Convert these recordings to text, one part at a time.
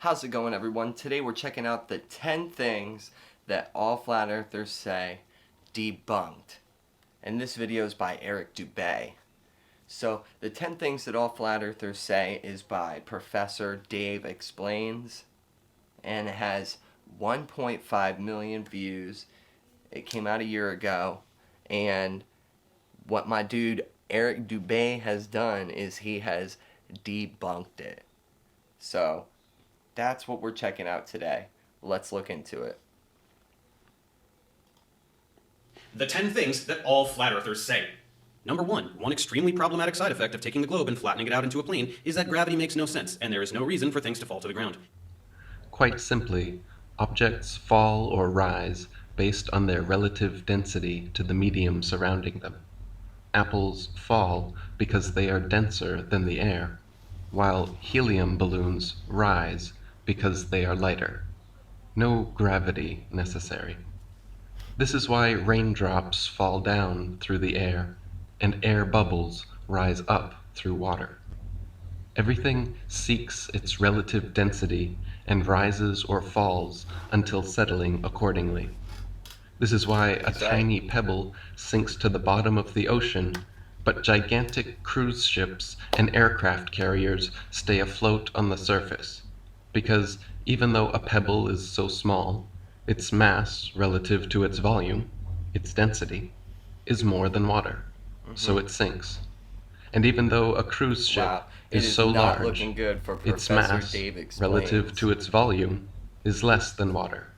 How's it going, everyone? Today we're checking out the 10 things that all flat earthers say debunked. And this video is by Eric Dubay. So, the 10 things that all flat earthers say is by Professor Dave Explains, and it has 1.5 million views. It came out a year ago, and what my dude Eric Dubay has done is he has debunked it. So, that's what we're checking out today. Let's look into it. The 10 things that all flat earthers say. Number 1, one extremely problematic side effect of taking the globe and flattening it out into a plane is that gravity makes no sense, and there is no reason for things to fall to the ground. Quite simply, objects fall or rise based on their relative density to the medium surrounding them. Apples fall because they are denser than the air, while helium balloons rise because they are lighter. No gravity necessary. This is why raindrops fall down through the air, and air bubbles rise up through water. Everything seeks its relative density and rises or falls until settling accordingly. This is why a tiny pebble sinks to the bottom of the ocean, but gigantic cruise ships and aircraft carriers stay afloat on the surface. Because even though a pebble is so small, its mass relative to its volume, its density, is more than water, so it sinks. And even though a cruise ship is so not large, looking good for its Professor mass Dave Explains. relative to its volume is less than water,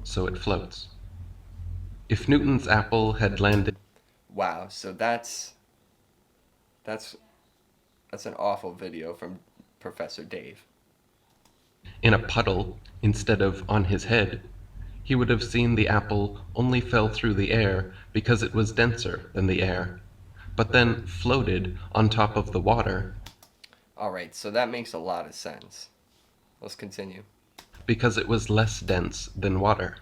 so it floats. If Newton's apple had landed... Wow, so that's an awful video from Professor Dave. in a puddle instead of on his head, he would have seen the apple only fell through the air because it was denser than the air, but then floated on top of the water. Alright, so that makes a lot of sense. Let's continue. Because it was less dense than water.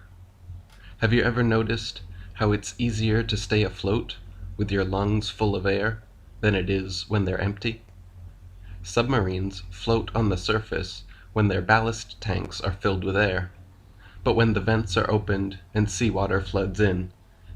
Have you ever noticed how it's easier to stay afloat with your lungs full of air than it is when they're empty? Submarines float on the surface when their ballast tanks are filled with air, but when the vents are opened and seawater floods in,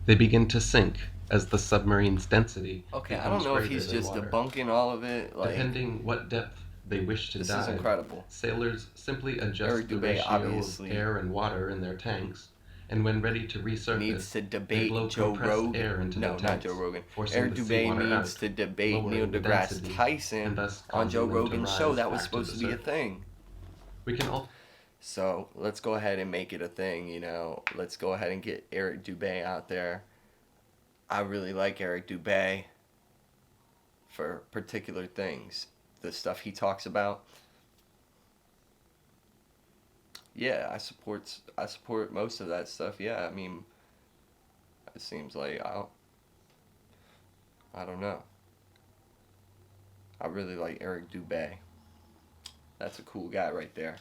they begin to sink as the submarine's density Okay, I becomes don't know if greater he's than just water. debunking all of it. Depending what depth they wish to This dive, is incredible. sailors simply adjust Eric the Dubay ratio obviously of air and water in their tanks, and when ready to resurface, needs to they debate blow Joe compressed Rogan. air into No, their not tanks, Joe Rogan. forcing Eric the Dubay seawater needs out, to debate lowering Neil the deGrasse density, Tyson and thus on Joe causing them to Rogan's rise show. That was back to supposed the to be a surface. thing. We can all So let's go ahead and make it a thing, you know. Let's go ahead and get Eric Dubay out there. I really like Eric Dubay for particular things. The stuff he talks about. Yeah, I support most of that stuff. Yeah, I mean, it seems like I don't know. I really like Eric Dubay. That's a cool guy right there.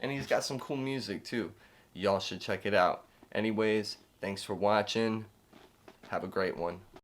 And he's got some cool music too. Y'all should check it out. Anyways, thanks for watching. Have a great one.